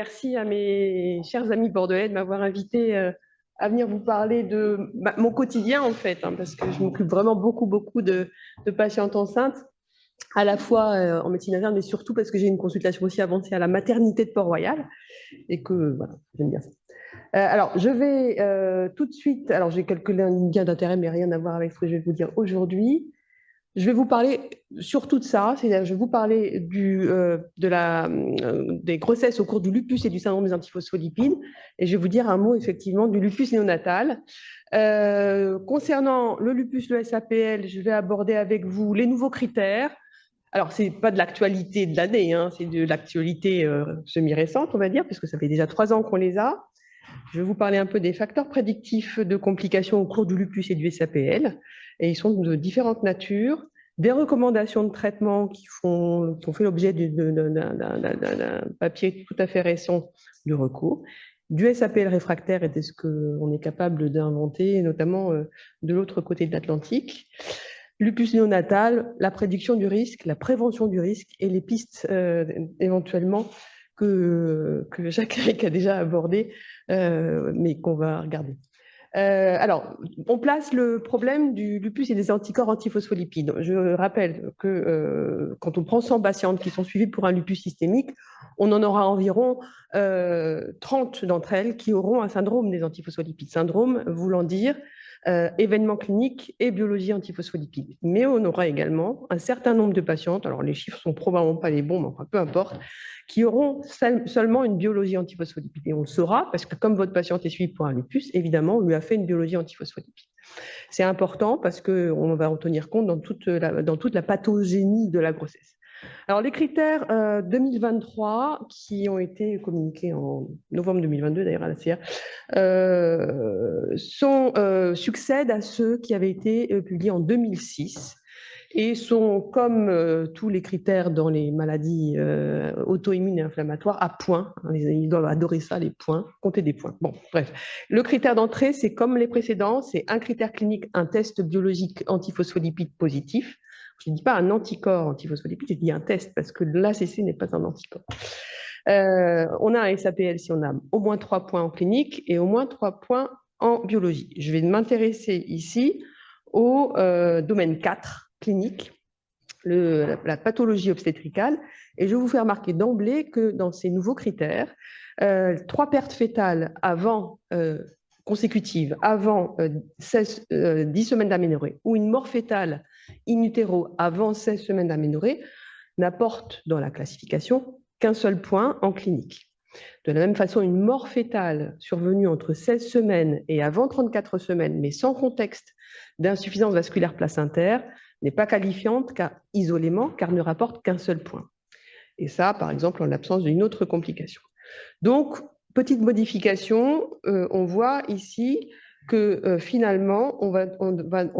merci à mes chers amis bordelais de m'avoir invité à venir vous parler de mon quotidien en fait, hein, parce que je m'occupe vraiment beaucoup de patientes enceintes, à la fois en médecine interne, mais surtout parce que j'ai une consultation aussi avancée à la maternité de Port-Royal et que voilà, j'aime bien ça. Alors, je vais tout de suite, alors j'ai quelques liens d'intérêt, mais rien à voir avec ce que je vais vous dire aujourd'hui. Je vais vous parler surtout de ça, c'est-à-dire je vais vous parler des grossesses au cours du lupus et du syndrome des antiphospholipides, et je vais vous dire un mot effectivement du lupus néonatal. Concernant le lupus, le SAPL, je vais aborder avec vous les nouveaux critères. Alors, ce n'est pas de l'actualité de l'année, hein, c'est de l'actualité semi-récente, on va dire, puisque ça fait déjà 3 ans qu'on les a. Je vais vous parler un peu des facteurs prédictifs de complications au cours du lupus et du SAPL, et ils sont de différentes natures, des recommandations de traitement qui ont fait l'objet d'un papier tout à fait récent de recours, du SAPL réfractaire et de ce qu'on est capable d'inventer, notamment de l'autre côté de l'Atlantique, lupus néonatal, la prédiction du risque, la prévention du risque et les pistes éventuellement que Jacques a déjà abordé, mais qu'on va regarder. Alors, on place le problème du lupus et des anticorps antiphospholipides. Je rappelle que quand on prend 100 patientes qui sont suivies pour un lupus systémique, on en aura environ 30 d'entre elles qui auront un syndrome des antiphospholipides. Syndrome voulant dire événements cliniques et biologie antiphospholipides. Mais on aura également un certain nombre de patientes, alors les chiffres sont probablement pas les bons, mais enfin peu importe, qui auront seulement une biologie antiphospholipides. Et on le saura parce que comme votre patiente est suivie pour un lupus, évidemment, on lui a fait une biologie antiphospholipides. C'est important parce qu'on va en tenir compte dans toute la pathogénie de la grossesse. Alors, les critères 2023 qui ont été communiqués en novembre 2022, d'ailleurs, à la CR, succèdent à ceux qui avaient été publiés en 2006 et sont, comme tous les critères dans les maladies auto-immunes et inflammatoires, à points. Ils doivent adorer ça, les points, compter des points. Bon, bref. Le critère d'entrée, c'est comme les précédents, c'est un critère clinique, un test biologique antiphospholipide positif. Je ne dis pas un anticorps antiphospholipide, je dis un test, parce que l'ACC n'est pas un anticorps. On a un SAPL si on a au moins 3 points en clinique et au moins 3 points en biologie. Je vais m'intéresser ici au domaine 4, clinique, la pathologie obstétricale, et je vais vous faire remarquer d'emblée que dans ces nouveaux critères, 3 pertes fétales consécutives avant 10 semaines d'aménorrhée ou une mort fétale in utero avant 16 semaines d'aménorrhée n'apportent dans la classification qu'un seul point en clinique. De la même façon, une mort fétale survenue entre 16 semaines et avant 34 semaines, mais sans contexte d'insuffisance vasculaire placentaire, n'est pas qualifiante isolément, car ne rapporte qu'un seul point. Et ça, par exemple, en l'absence d'une autre complication. Donc, petite modification, on voit ici que finalement, on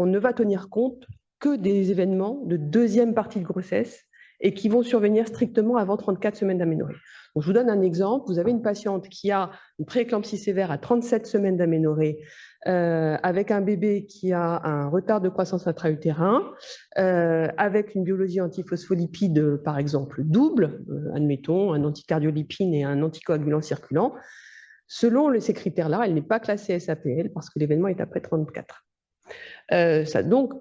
ne va tenir compte que des événements de deuxième partie de grossesse et qui vont survenir strictement avant 34 semaines d'aménorrhée. Donc, je vous donne un exemple. Vous avez une patiente qui a une prééclampsie sévère à 37 semaines d'aménorrhée, avec un bébé qui a un retard de croissance intra-utérin, avec une biologie antiphospholipide, par exemple, double, admettons, un anticardiolipine et un anticoagulant circulant. Selon ces critères-là, elle n'est pas classée SAPL parce que l'événement est après 34. Donc,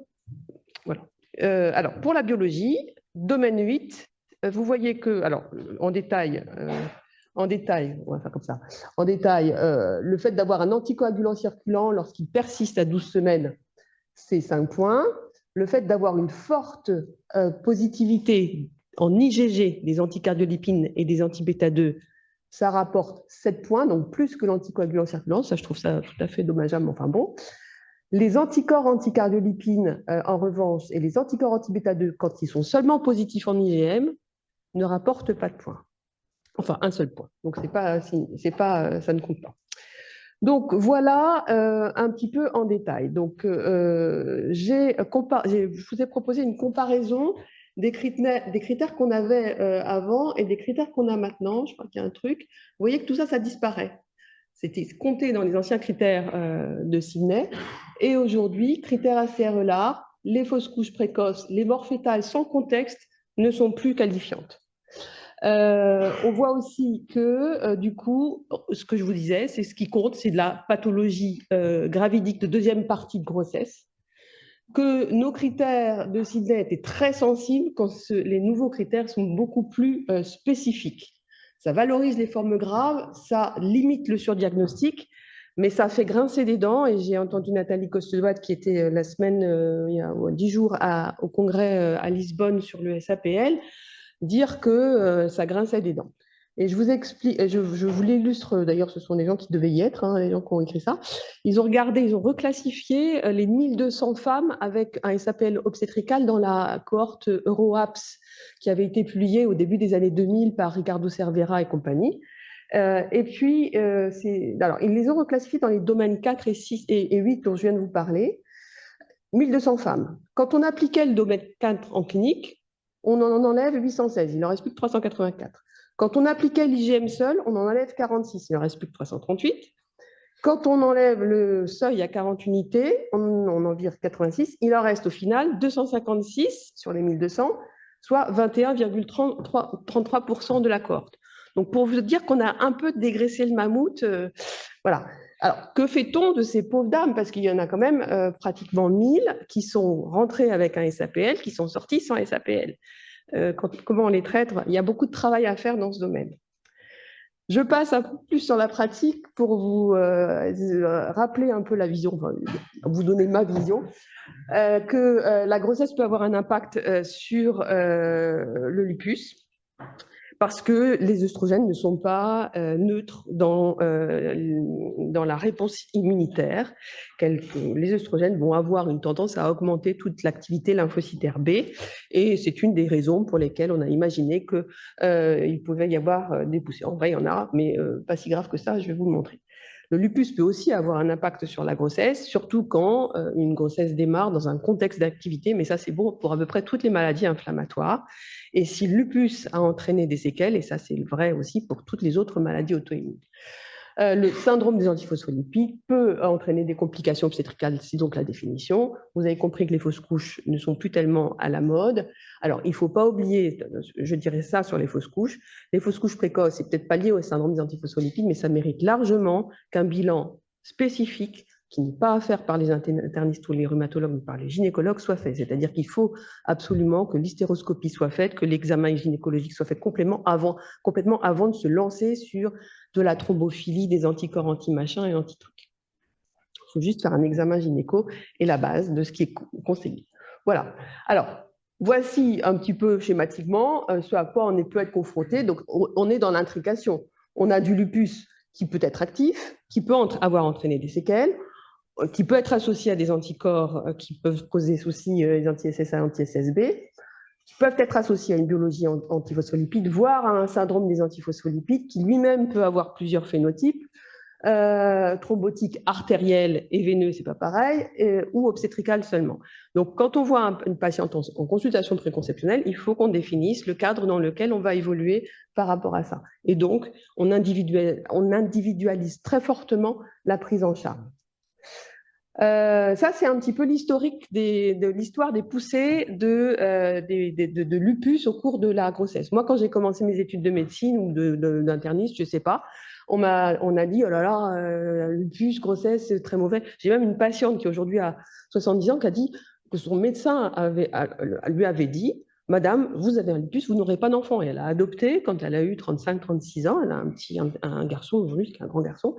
voilà. Alors, pour la biologie, domaine 8, vous voyez que, alors, en détail, on va faire comme ça. En détail, le fait d'avoir un anticoagulant circulant lorsqu'il persiste à 12 semaines, c'est 5 points. Le fait d'avoir une forte positivité en IgG des anticardiolipines et des anti-bêta-2, ça rapporte 7 points, donc plus que l'anticoagulant circulant. Ça, je trouve ça tout à fait dommageable, mais enfin bon. Les anticorps anticardiolipines, en revanche, et les anticorps anti-bêta-2, quand ils sont seulement positifs en IgM, ne rapportent pas de points. Enfin, un seul point. Donc, ça ne compte pas. Donc, voilà un petit peu en détail. Donc, je vous ai proposé une comparaison des critères qu'on avait avant et des critères qu'on a maintenant. Je crois qu'il y a un truc. Vous voyez que tout ça, ça disparaît. C'était compté dans les anciens critères de Sidney. Et aujourd'hui, critères ACR-LAR, les fausses couches précoces, les morts fétales sans contexte ne sont plus qualifiantes. On voit aussi que, du coup, ce que je vous disais, c'est ce qui compte, c'est de la pathologie gravidique de deuxième partie de grossesse, que nos critères de Sidney étaient très sensibles quand les nouveaux critères sont beaucoup plus spécifiques. Ça valorise les formes graves, ça limite le surdiagnostic, mais ça fait grincer des dents. Et j'ai entendu Nathalie Costelvat, qui était la semaine, il y a 10 jours, au congrès à Lisbonne sur le SAPL, dire que ça grinçait des dents. Et je vous explique, je vous l'illustre, d'ailleurs, ce sont des gens qui devaient y être, hein, les gens qui ont écrit ça. Ils ont regardé, ils ont reclassifié les 1200 femmes avec un SAPL obstétrical dans la cohorte EuroAPS qui avait été publiée au début des années 2000 par Ricardo Cervera et compagnie. Et puis, alors, ils les ont reclassifiées dans les domaines 4 et 6 et 8 dont je viens de vous parler. 1200 femmes. Quand on appliquait le domaine 4 en clinique, on en enlève 816, il n'en reste plus que 384. Quand on appliquait l'IGM seul, on en enlève 46, il n'en reste plus que 338. Quand on enlève le seuil à 40 unités, on en vire 86, il en reste au final 256 sur les 1200, soit 21,33% de la cohorte. Donc pour vous dire qu'on a un peu dégraissé le mammouth, voilà. Alors, que fait-on de ces pauvres dames? Parce qu'il y en a quand même pratiquement 1000 qui sont rentrées avec un SAPL, qui sont sorties sans SAPL. Comment on les traite? Il y a beaucoup de travail à faire dans ce domaine. Je passe un peu plus sur la pratique pour vous rappeler un peu la vision, enfin, vous donner ma vision, que la grossesse peut avoir un impact sur le lupus, parce que les œstrogènes ne sont pas neutres dans la réponse immunitaire. Les œstrogènes vont avoir une tendance à augmenter toute l'activité lymphocytaire B, et c'est une des raisons pour lesquelles on a imaginé qu'il pouvait y avoir des poussées. En vrai, il y en a, mais pas si grave que ça, je vais vous le montrer. Le lupus peut aussi avoir un impact sur la grossesse, surtout quand une grossesse démarre dans un contexte d'activité, mais ça c'est bon pour à peu près toutes les maladies inflammatoires. Et si le lupus a entraîné des séquelles, et ça c'est vrai aussi pour toutes les autres maladies auto-immunes. Le syndrome des antiphospholipides peut entraîner des complications obstétricales, c'est donc la définition. Vous avez compris que les fausses couches ne sont plus tellement à la mode. Alors, il ne faut pas oublier, je dirais ça sur les fausses couches. Les fausses couches précoces, c'est peut-être pas lié au syndrome des antiphospholipides, mais ça mérite largement qu'un bilan spécifique, qui n'est pas à faire par les internistes ou les rhumatologues, mais par les gynécologues, soit fait. C'est-à-dire qu'il faut absolument que l'hystéroscopie soit faite, que l'examen gynécologique soit fait complètement avant de se lancer sur de la thrombophilie, des anticorps anti-machin et anti-trucs. Il faut juste faire un examen gynéco et la base de ce qui est conseillé. Voilà. Alors, voici un petit peu schématiquement ce à quoi on peut être confronté. Donc, on est dans l'intrication. On a du lupus qui peut être actif, qui peut avoir entraîné des séquelles, qui peut être associé à des anticorps qui peuvent causer soucis, les anti-SSA et anti-SSB, qui peuvent être associés à une biologie antiphospholipides, voire à un syndrome des antiphospholipides, qui lui-même peut avoir plusieurs phénotypes, thrombotique artérielle et veineux, c'est pas pareil, ou obstétricale seulement. Donc, quand on voit une patiente en consultation préconceptionnelle, il faut qu'on définisse le cadre dans lequel on va évoluer par rapport à ça. Et donc, on individualise très fortement la prise en charge. Ça, c'est un petit peu l'historique de l'histoire des poussées de lupus au cours de la grossesse. Moi, quand j'ai commencé mes études de médecine ou d'interniste, je ne sais pas, on a dit, oh là là, lupus, grossesse, c'est très mauvais. J'ai même une patiente qui aujourd'hui a 70 ans qui a dit que son médecin lui avait dit, Madame, vous avez un lupus, vous n'aurez pas d'enfant. Et elle a adopté quand elle a eu 35-36 ans. Elle a un garçon aujourd'hui, qui est un grand garçon.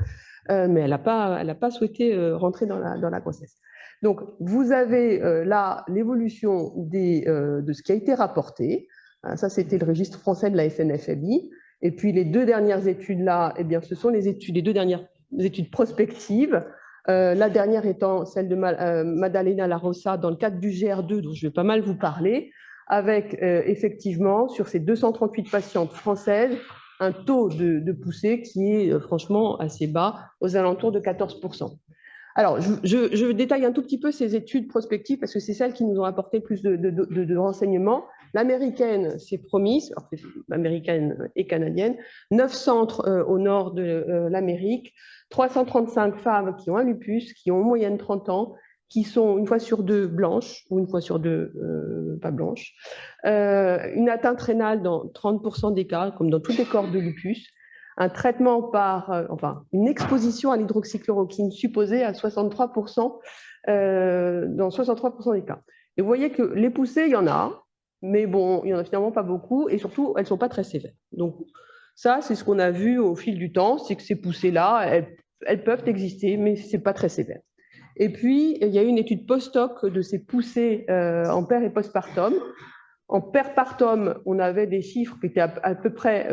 Mais elle n'a pas souhaité rentrer dans la grossesse. Donc, vous avez là l'évolution de ce qui a été rapporté. Ça, c'était le registre français de la SNFMI. Et puis, les deux dernières études là, eh bien, ce sont les deux dernières études prospectives. La dernière étant celle de Maddalena La Rosa dans le cadre du GR2, dont je vais pas mal vous parler, avec effectivement, sur ces 238 patientes françaises, un taux de poussée qui est franchement assez bas, aux alentours de 14%. Alors, je détaille un tout petit peu ces études prospectives parce que c'est celles qui nous ont apporté plus de renseignements. L'américaine, c'est promis, américaine et canadienne, 9 centres au nord de l'Amérique, 335 femmes qui ont un lupus, qui ont en moyenne 30 ans, qui sont une fois sur deux blanches ou une fois sur deux pas blanches, une atteinte rénale dans 30% des cas, comme dans toutes les cohortes de lupus, un traitement enfin, une exposition à l'hydroxychloroquine supposée à 63% dans 63% des cas. Et vous voyez que les poussées, il y en a, mais bon, il n'y en a finalement pas beaucoup, et surtout, elles ne sont pas très sévères. Donc, ça, c'est ce qu'on a vu au fil du temps, c'est que ces poussées-là, elles peuvent exister, mais ce n'est pas très sévère. Et puis, il y a eu une étude post-hoc de ces poussées en per et postpartum. En perpartum, on avait des chiffres qui étaient à peu près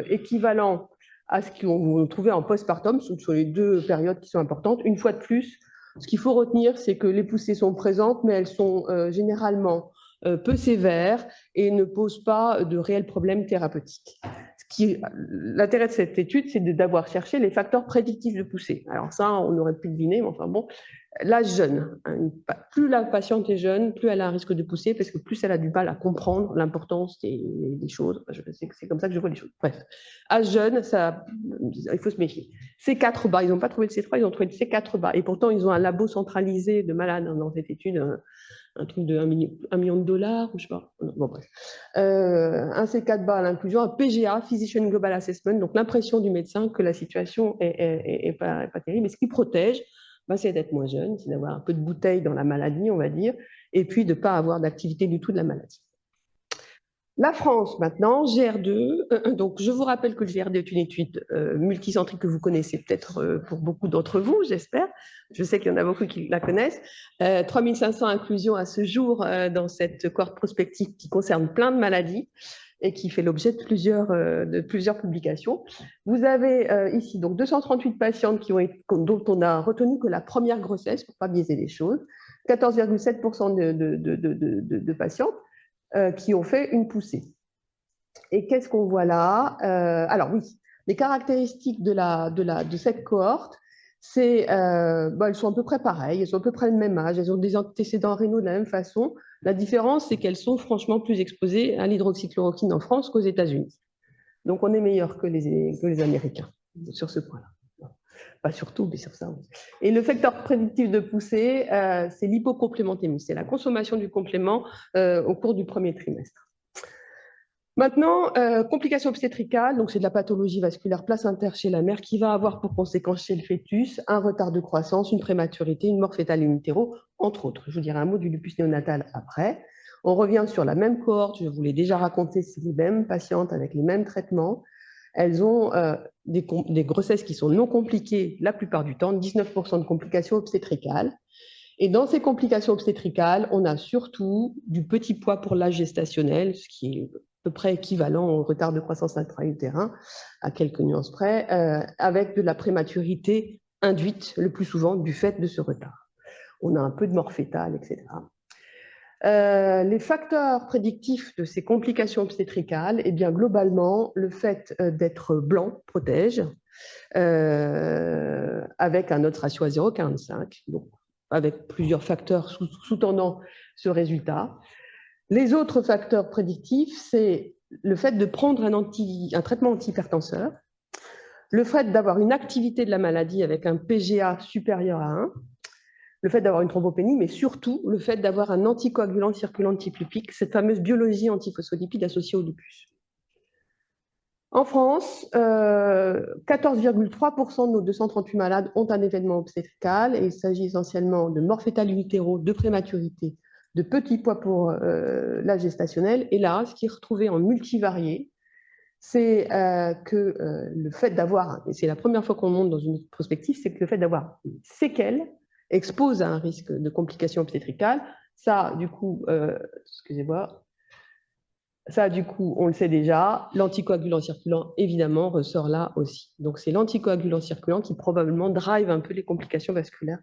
équivalents à ce qu'on trouvait en postpartum, sur les deux périodes qui sont importantes. Une fois de plus, ce qu'il faut retenir, c'est que les poussées sont présentes, mais elles sont généralement peu sévères et ne posent pas de réels problèmes thérapeutiques. L'intérêt de cette étude, c'est d'avoir cherché les facteurs prédictifs de poussée. Alors ça, on aurait pu deviner, mais enfin bon, l'âge jeune. Plus la patiente est jeune, plus elle a un risque de pousser, parce que plus elle a du mal à comprendre l'importance des choses. C'est comme ça que je vois les choses. Bref, âge jeune, il faut se méfier. C4 bas, ils n'ont pas trouvé le C3, ils ont trouvé le C4 bas. Et pourtant, ils ont un labo centralisé de malades dans cette étude, un truc de 1 million de dollars, ou je sais pas. Bon, bref. Un C4 bas à l'inclusion, un PGA, Physician Global Assessment, donc l'impression du médecin que la situation est pas terrible. Et ce qui protège, c'est d'être moins jeune, c'est d'avoir un peu de bouteille dans la maladie, on va dire, et puis de ne pas avoir d'activité du tout de la maladie. La France, maintenant, GR2. Donc, je vous rappelle que le GR2 est une étude multicentrique que vous connaissez peut-être pour beaucoup d'entre vous, j'espère. Je sais qu'il y en a beaucoup qui la connaissent. 3500 inclusions à ce jour dans cette cohorte prospective qui concerne plein de maladies et qui fait l'objet de plusieurs publications. Vous avez ici donc 238 patientes dont on a retenu que la première grossesse, pour ne pas biaiser les choses, 14,7% de patientes qui ont fait une poussée. Et qu'est-ce qu'on voit là? Alors oui, les caractéristiques de cette cohorte, elles sont à peu près pareilles, elles sont à peu près le même âge, elles ont des antécédents rénaux de la même façon. La différence, c'est qu'elles sont franchement plus exposées à l'hydroxychloroquine en France qu'aux États-Unis. Donc on est meilleur que les Américains sur ce point-là. Pas surtout, mais sur ça. Oui. Et le facteur prédictif de poussée, c'est l'hypocomplémentémie, c'est la consommation du complément au cours du premier trimestre. Maintenant, complications obstétricales, donc c'est de la pathologie vasculaire placentaire chez la mère qui va avoir pour conséquence chez le fœtus un retard de croissance, une prématurité, une mort fœtale in utero, entre autres. Je vous dirai un mot du lupus néonatal après. On revient sur la même cohorte, je vous l'ai déjà raconté, c'est les mêmes patientes avec les mêmes traitements. Elles ont des grossesses qui sont non compliquées la plupart du temps, 19% de complications obstétricales. Et dans ces complications obstétricales, on a surtout du petit poids pour l'âge gestationnel, ce qui est à peu près équivalent au retard de croissance intra-utérin, à quelques nuances près, avec de la prématurité induite le plus souvent du fait de ce retard. On a un peu de mort fœtale, etc. Les facteurs prédictifs de ces complications obstétricales, eh bien, globalement, le fait d'être blanc protège, avec un odds ratio à 0,45, donc avec plusieurs facteurs sous-tendant ce résultat. Les autres facteurs prédictifs, c'est le fait de prendre un traitement antihypertenseur, le fait d'avoir une activité de la maladie avec un PGA supérieur à 1, le fait d'avoir une thrombopénie, mais surtout le fait d'avoir un anticoagulant circulant de type lupique, cette fameuse biologie antiphospholipide associée au lupus. En France, 14,3% de nos 238 malades ont un événement obstétrical et il s'agit essentiellement de mort fœtale in utero, de prématurité, de petits poids pour l'âge gestationnel. Et là, ce qui est retrouvé en multivarié, c'est que le fait d'avoir, et c'est la première fois qu'on monte dans une prospective, c'est que le fait d'avoir une séquelle expose à un risque de complications obstétricales. Ça, du coup, excusez-moi, ça, du coup, on le sait déjà, l'anticoagulant circulant, évidemment, ressort là aussi. Donc, c'est l'anticoagulant circulant qui probablement drive un peu les complications vasculaires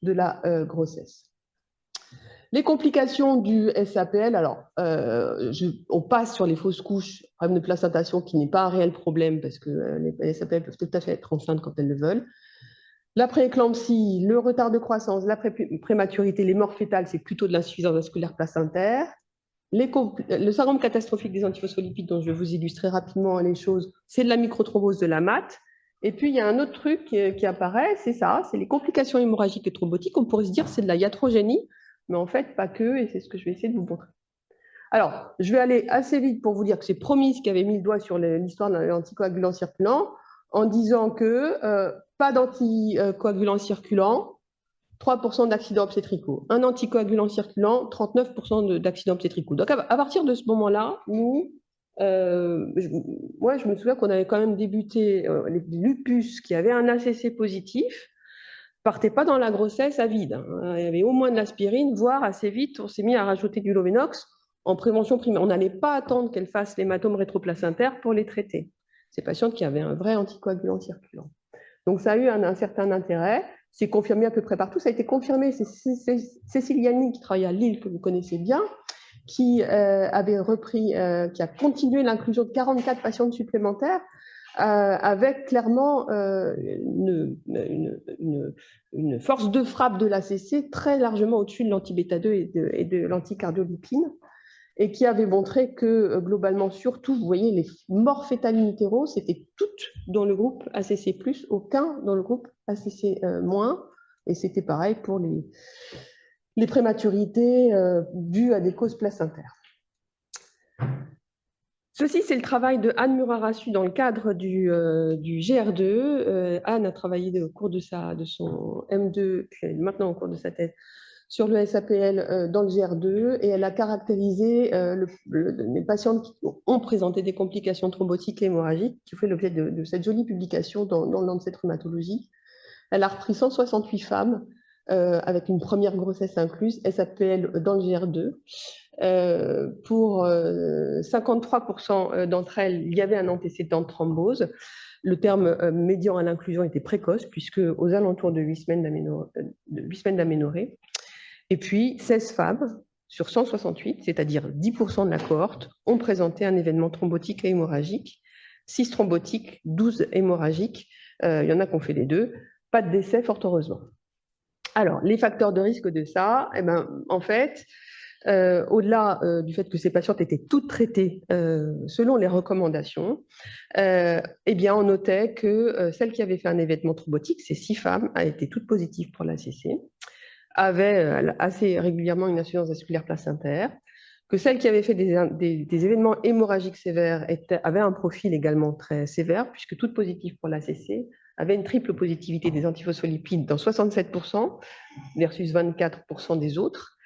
de la grossesse. Les complications du SAPL, alors, on passe sur les fausses couches, problème de placentation qui n'est pas un réel problème parce que les SAPL peuvent tout à fait être enceintes quand elles le veulent. La prééclampsie, le retard de croissance, la prématurité, les morts fœtales, c'est plutôt de l'insuffisance vasculaire placentaire. Le syndrome catastrophique des antiphospholipides, dont je vais vous illustrer rapidement les choses, c'est de la microthrombose de la MAT. Et puis, il y a un autre truc qui apparaît, c'est ça, c'est les complications hémorragiques et thrombotiques. On pourrait se dire que c'est de la iatrogénie, mais en fait, pas que, et c'est ce que je vais essayer de vous montrer. Alors, je vais aller assez vite pour vous dire que c'est Promise qui avait mis le doigt sur l'histoire de l'anticoagulant circulant en disant que pas d'anticoagulant circulant, 3% d'accidents obstétricaux. Un anticoagulant circulant, 39% d'accidents obstétricaux. Donc, à partir de ce moment-là, nous, moi, je me souviens qu'on avait quand même débuté les lupus qui avaient un ACC positif, partaient pas dans la grossesse à vide, hein. Il y avait au moins de l'aspirine, voire assez vite, on s'est mis à rajouter du Lovenox en prévention primaire. On n'allait pas attendre qu'elles fassent l'hématome rétroplacentaire pour les traiter. Ces patientes qui avaient un vrai anticoagulant circulant. Donc, ça a eu un certain intérêt. C'est confirmé à peu près partout. Ça a été confirmé. C'est Cécile Yanni, qui travaille à Lille, que vous connaissez bien, qui avait repris, qui a continué l'inclusion de 44 patientes supplémentaires avec clairement une force de frappe de l'ACC très largement au-dessus de l'anti-bêta-2 et de l'anticardiolipine, et qui avait montré que globalement, surtout, vous voyez, les morts fétales in utero, c'était toutes dans le groupe ACC+, aucun dans le groupe ACC-, et c'était pareil pour les prématurités dues à des causes placentaires. Ceci, c'est le travail de Anne Murarassu dans le cadre du GR2. Anne a travaillé au cours de son M2, puis maintenant au cours de sa thèse, sur le SAPL dans le GR2, et elle a caractérisé les patientes qui ont présenté des complications thrombotiques et hémorragiques, qui fait l'objet de cette jolie publication dans le Lancet Rhumatologie. Elle a repris 168 femmes avec une première grossesse incluse, SAPL dans le GR2. Pour 53% d'entre elles, il y avait un antécédent de thrombose. Le terme médian à l'inclusion était précoce, puisque aux alentours de 8 semaines d'aménorrhée. Et puis, 16 femmes sur 168, c'est-à-dire 10% de la cohorte, ont présenté un événement thrombotique et hémorragique. 6 thrombotiques, 12 hémorragiques. Il y en a qui ont fait les deux. Pas de décès, fort heureusement. Alors, les facteurs de risque de ça, en fait, au-delà du fait que ces patientes étaient toutes traitées selon les recommandations, eh bien, on notait que celles qui avaient fait un événement thrombotique, ces 6 femmes, étaient toutes positives pour l'ACC, avaient assez régulièrement une insuffisance vasculaire placentaire, que celles qui avaient fait des événements hémorragiques sévères avaient un profil également très sévère, puisque toutes positives pour l'ACC avaient une triple positivité des antiphospholipides dans 67% versus 24% des autres,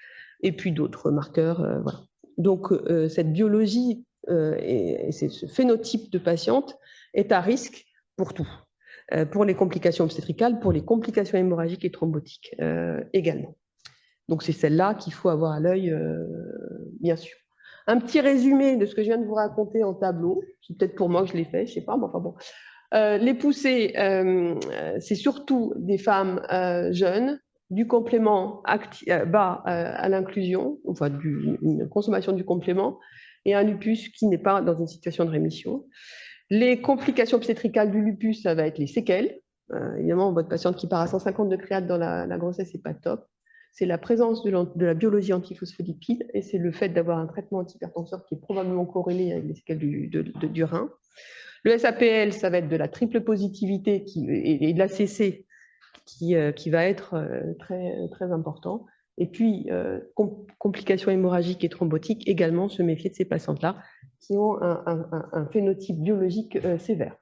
et puis d'autres marqueurs. Voilà. Donc, cette biologie et ce phénotype de patiente est à risque pour tout. Pour les complications obstétricales, pour les complications hémorragiques et thrombotiques également. Donc, c'est celle-là qu'il faut avoir à l'œil, bien sûr. Un petit résumé de ce que je viens de vous raconter en tableau. C'est peut-être pour moi que je l'ai fait, je ne sais pas, mais enfin bon. Les poussées, c'est surtout des femmes jeunes, du complément bas à l'inclusion, enfin une consommation du complément, et un lupus qui n'est pas dans une situation de rémission. Les complications obstétricales du lupus, ça va être les séquelles. Évidemment, votre patiente qui part à 150 de créate dans la grossesse, c'est pas top. C'est la présence de la biologie antiphospholipide, et c'est le fait d'avoir un traitement antihypertenseur qui est probablement corrélé avec les séquelles du rein. Le SAPL, ça va être de la triple positivité et de l'ACC qui va être très, très important. Et puis, complications hémorragiques et thrombotiques, également se méfier de ces patientes-là qui ont un phénotype biologique sévère.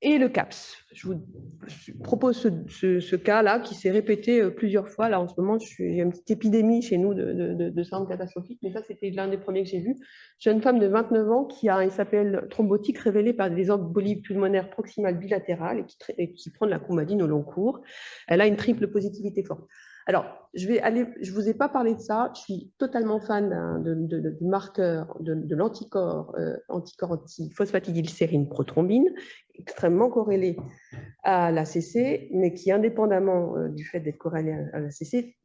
Et le CAPS. Je vous propose ce cas-là qui s'est répété plusieurs fois. Là, en ce moment, il y a une petite épidémie chez nous de syndrome catastrophique, mais ça, c'était l'un des premiers que j'ai vus. Jeune femme de 29 ans qui a un SAPL thrombotique révélé par des embolies pulmonaires proximales bilatérales et qui prend de la coumadine au long cours. Elle a une triple positivité forte. Alors, je ne vous ai pas parlé de ça, je suis totalement fan du marqueur de l'anticorps anti-phosphatidylsérine prothrombine, extrêmement corrélé à l'ACC, mais qui, indépendamment du fait d'être corrélé à l'ACC,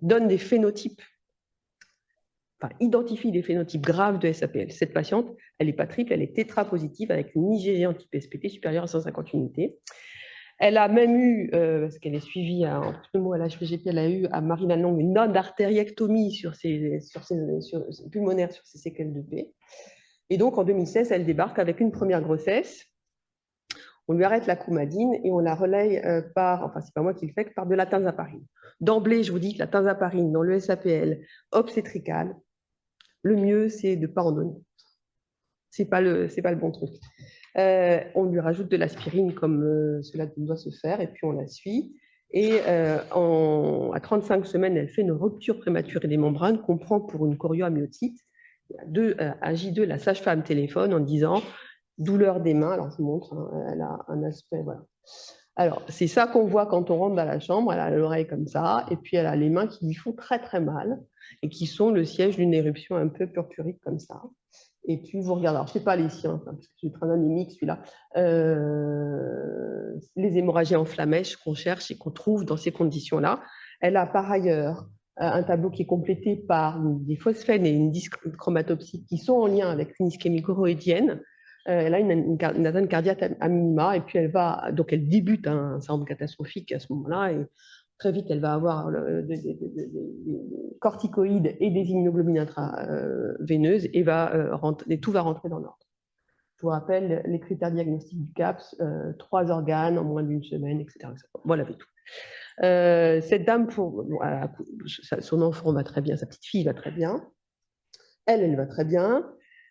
donne des phénotypes, enfin, identifie des phénotypes graves de SAPL. Cette patiente, elle n'est pas triple, elle est tétra-positive avec une IgG anti-PSPT supérieure à 150 unités. Elle a même eu, parce qu'elle est suivie en pneumo à l'HPGP, elle a eu à Marie-Lanong une node artériectomie pulmonaire sur ses séquelles de B. Et donc, en 2016, elle débarque avec une première grossesse. On lui arrête la coumadine et on la relaye par, enfin, c'est pas moi qui le fais, par de la tinzaparine. D'emblée, je vous dis que la tinzaparine dans le SAPL obstétrical, le mieux, c'est de ne pas en donner. C'est pas le bon truc. On lui rajoute de l'aspirine comme cela doit se faire et puis on la suit. Et à 35 semaines, elle fait une rupture prématurée des membranes qu'on prend pour une chorioamniotite. À J2, la sage-femme téléphone en disant douleur des mains. Alors je vous montre, hein, elle a un aspect, voilà. Alors c'est ça qu'on voit quand on rentre dans la chambre. Elle a l'oreille comme ça et puis elle a les mains qui lui font très très mal et qui sont le siège d'une éruption un peu purpurique comme ça. Et puis, vous regardez, alors, ce n'est pas les siens, parce que c'est très anémique, celui-là. Les hémorragies en flamèche qu'on cherche et qu'on trouve dans ces conditions-là. Elle a par ailleurs un tableau qui est complété par des phosphènes et une dyschromatopsie qui sont en lien avec une ischémie choroïdienne. Elle a une atteinte cardiaque à minima, et puis donc elle débute un syndrome catastrophique à ce moment-là, et très vite, elle va avoir des corticoïdes et des immunoglobulines intraveineuses et tout va rentrer dans l'ordre. Je vous rappelle les critères diagnostiques du CAPS, 3 organes en moins d'une semaine, etc. Voilà, c'est tout. Cette dame, son enfant va très bien, sa petite fille va très bien, elle va très bien.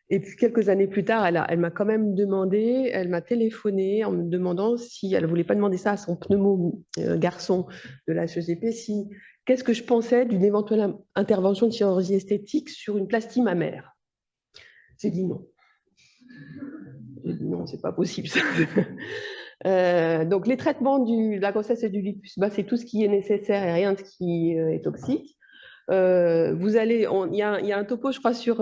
Et puis, quelques années plus tard, elle m'a quand même demandé, elle m'a téléphoné en me demandant si elle ne voulait pas demander ça à son pneumo garçon de la HECP, qu'est-ce que je pensais d'une éventuelle intervention de chirurgie esthétique sur une plastie mammaire. J'ai dit non. J'ai dit non, c'est pas possible ça. Donc, les traitements de la grossesse et du lupus, c'est tout ce qui est nécessaire et rien de ce qui est toxique. Il y a un topo, je crois, sur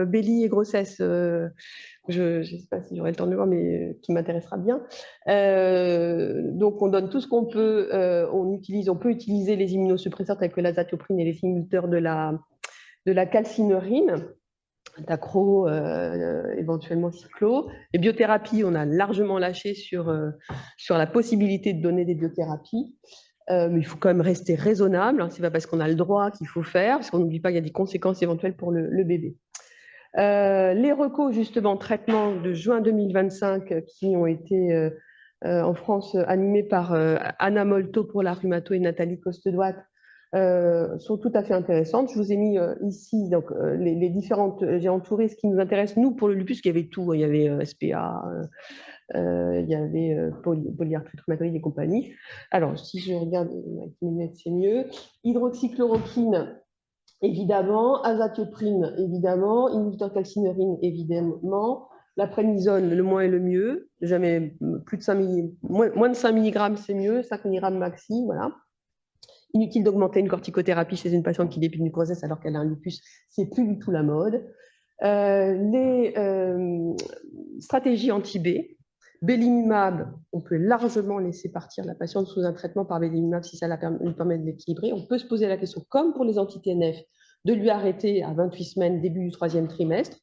Belli et grossesse. Je ne sais pas si j'aurai le temps de le voir, mais qui m'intéressera bien. Donc, on donne tout ce qu'on peut. On peut utiliser les immunosuppresseurs tels que l'azatioprine et les inhibiteurs de la calcineurine, Tacro, éventuellement cyclo. Les biothérapies, on a largement lâché sur la possibilité de donner des biothérapies. Mais il faut quand même rester raisonnable. Hein. Ce n'est pas parce qu'on a le droit qu'il faut faire, parce qu'on n'oublie pas qu'il y a des conséquences éventuelles pour le bébé. Les recos, justement, traitement de juin 2025 qui ont été en France animés par Anna Molto pour la rhumato et Nathalie Coste-Douat sont tout à fait intéressantes. Je vous ai mis ici donc, les différentes, j'ai entouré ce qui nous intéresse, nous, pour le lupus, il y avait tout. Il y avait SPA, il y avait polyarthrite rhumatoïde et compagnie. Alors, si je regarde avec mes lunettes, c'est mieux. Hydroxychloroquine, évidemment. Azatioprine, évidemment. Inhibiteur calcineurine, évidemment. La prénisone, le moins est le mieux. Jamais plus de moins de 5 mg, c'est mieux. 5 mg maxi, voilà. Inutile d'augmenter une corticothérapie chez une patiente qui débute une grossesse alors qu'elle a un lupus, c'est plus du tout la mode. Les stratégies anti-B, Belimumab, on peut largement laisser partir la patiente sous un traitement par Belimumab si ça lui permet de l'équilibrer. On peut se poser la question, comme pour les anti-TNF, de lui arrêter à 28 semaines, début du 3e trimestre.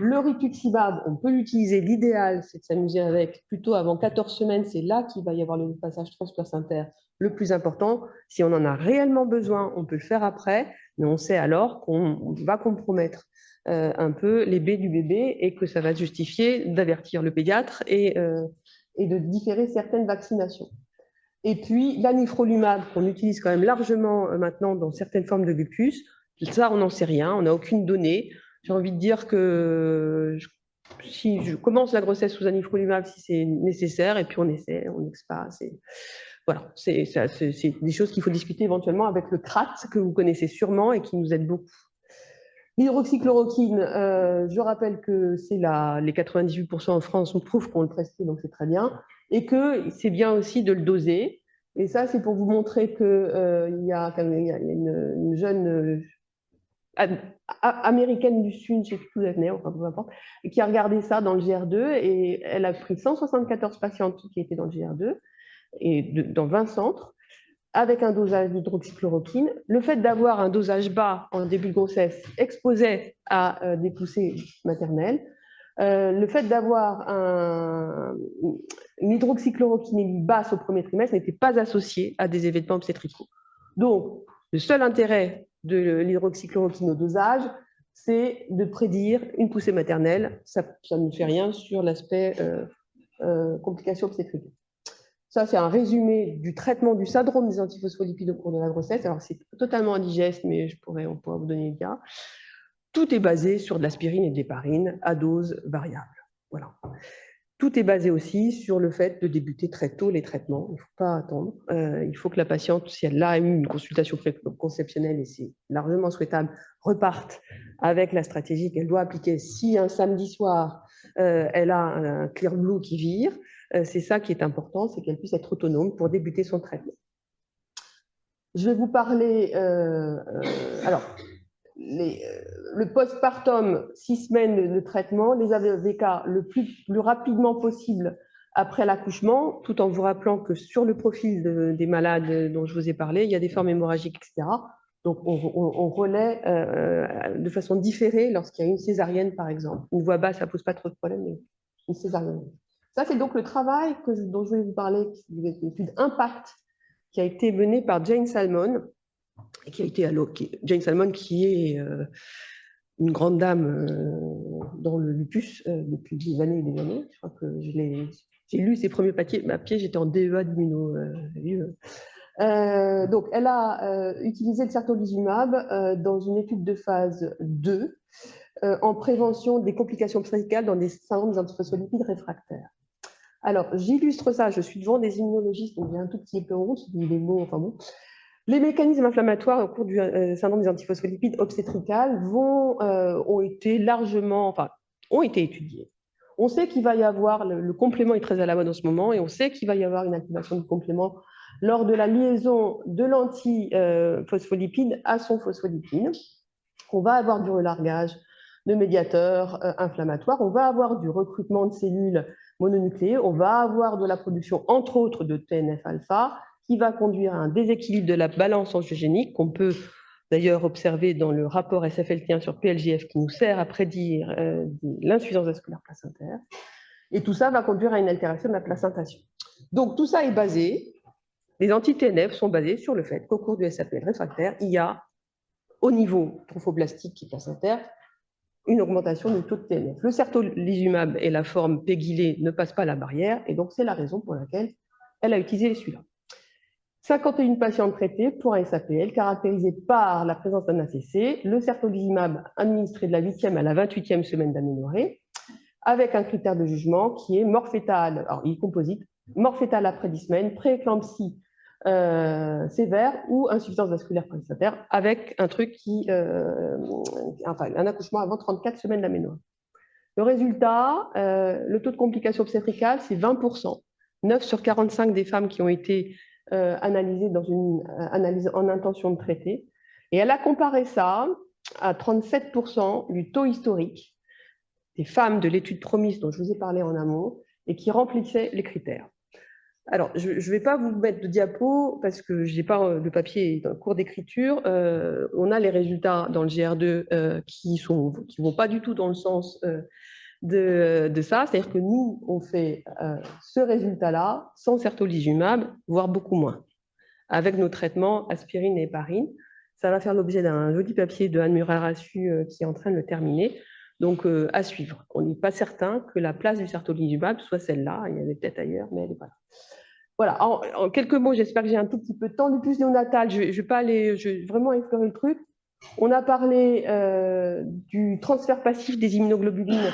Le rituximab, on peut l'utiliser. L'idéal, c'est de s'amuser avec plutôt avant 14 semaines. C'est là qu'il va y avoir le passage transplacentaire le plus important. Si on en a réellement besoin, on peut le faire après, mais on sait alors qu'on va compromettre un peu les baies du bébé et que ça va justifier d'avertir le pédiatre et de différer certaines vaccinations. Et puis, l'anifrolumab, qu'on utilise quand même largement maintenant dans certaines formes de lupus, ça, on n'en sait rien, on n'a aucune donnée. J'ai envie de dire que si je commence la grossesse sous anifrolumab, si c'est nécessaire, et puis on essaie, on n'expase. Voilà, c'est des choses qu'il faut discuter éventuellement avec le CRAT, que vous connaissez sûrement et qui nous aide beaucoup. L'hydroxychloroquine, je rappelle que c'est les 98% en France, on prouve qu'on le prescrit, donc c'est très bien, et que c'est bien aussi de le doser. Et ça, c'est pour vous montrer qu'il y a une jeune américaine du Sud, je ne sais plus d'où elle venait, enfin peu importe, qui a regardé ça dans le GR2 et elle a pris 174 patientes qui étaient dans le GR2 et dans 20 centres avec un dosage d'hydroxychloroquine. Le fait d'avoir un dosage bas en début de grossesse exposait à des poussées maternelles. Le fait d'avoir une hydroxychloroquinémie basse au premier trimestre n'était pas associé à des événements obstétricaux. Donc, le seul intérêt de l'hydroxychloroquine au dosage, c'est de prédire une poussée maternelle. Ça ne fait rien sur l'aspect complications obstétricales. Ça, c'est un résumé du traitement du syndrome des antiphospholipides au cours de la grossesse. Alors, c'est totalement indigeste, mais on pourra vous donner le cas. Tout est basé sur de l'aspirine et de l'héparine à dose variable. Voilà. Tout est basé aussi sur le fait de débuter très tôt les traitements. Il ne faut pas attendre. Il faut que la patiente, si elle a eu une consultation conceptionnelle, et c'est largement souhaitable, reparte avec la stratégie qu'elle doit appliquer. Si un samedi soir, elle a un clear blue qui vire, c'est ça qui est important, c'est qu'elle puisse être autonome pour débuter son traitement. Je vais vous parler... alors, le postpartum, 6 semaines de traitement, les AVK le plus rapidement possible après l'accouchement, tout en vous rappelant que sur le profil des malades dont je vous ai parlé, il y a des formes hémorragiques, etc. Donc, on relaie de façon différée lorsqu'il y a une césarienne, par exemple. Une voix basse, ça ne pose pas trop de problème, mais une césarienne. Ça, c'est donc le travail dont je voulais vous parler, qui est une étude impact qui a été menée par Jane Salmon, et qui a été Jane Salmon, qui est une grande dame dans le lupus depuis des années et des années. Je crois que j'ai lu ses premiers papiers, j'étais en DEA d'immuno. Donc, elle a utilisé le certolizumab dans une étude de phase 2 en prévention des complications obstétricales dans des syndromes antiphospholipides réfractaires. Alors, j'illustre ça, je suis devant des immunologistes, donc j'ai un tout petit peu honte, des mots, enfin bon. Les mécanismes inflammatoires au cours du syndrome des antiphospholipides obstétricales ont été étudiés. On sait qu'il va y avoir, le complément est très à la mode en ce moment, et on sait qu'il va y avoir une activation du complément lors de la liaison de l'antiphospholipide à son phospholipide. On va avoir du relargage de médiateurs inflammatoires, on va avoir du recrutement de cellules mononucléées, on va avoir de la production, entre autres, de TNF-alpha, qui va conduire à un déséquilibre de la balance angiogénique qu'on peut d'ailleurs observer dans le rapport SFLT1 sur PLGF qui nous sert à prédire l'insuffisance vasculaire placentaire. Et tout ça va conduire à une altération de la placentation. Donc tout ça est basé, les anti-TNF sont basés sur le fait qu'au cours du SAPL réfractaire, il y a au niveau trophoblastique et placentaire une augmentation du taux de TNF. Le certolizumab et la forme pégylée ne passent pas la barrière, et donc c'est la raison pour laquelle elle a utilisé celui-là. 51 patientes traitées pour un SAPL caractérisé par la présence d'un ACC, le certolizumab administré de la 8e à la 28e semaine d'aménorrhée, avec un critère de jugement qui est mort fétale, alors il est composite, mort fétale après 10 semaines, prééclampsie sévère ou insuffisance vasculaire placentaire, avec un truc un accouchement avant 34 semaines d'aménorrhée. Le résultat, le taux de complications obstétricales, c'est 20%. 9 sur 45 des femmes qui ont été analysées dans une analyse en intention de traiter. Et elle a comparé ça à 37% du taux historique des femmes de l'étude PROMIS dont je vous ai parlé en amont et qui remplissaient les critères. Alors, je ne vais pas vous mettre de diapo parce que je n'ai pas le papier en cours d'écriture. On a les résultats dans le GR2 qui ne vont pas du tout dans le sens de ça. C'est-à-dire que nous, on fait ce résultat-là sans certolizumab, voire beaucoup moins, avec nos traitements aspirine et héparine. Ça va faire l'objet d'un joli papier de Anne Murat-Rassu qui est en train de le terminer. Donc, à suivre. On n'est pas certain que la place du certolizumab soit celle-là. Il y en a peut-être ailleurs, mais elle n'est pas là. Voilà, en quelques mots, j'espère que j'ai un tout petit peu de temps. Lupus néonatal, je vais pas aller, je vais vraiment explorer le truc. On a parlé du transfert passif des immunoglobulines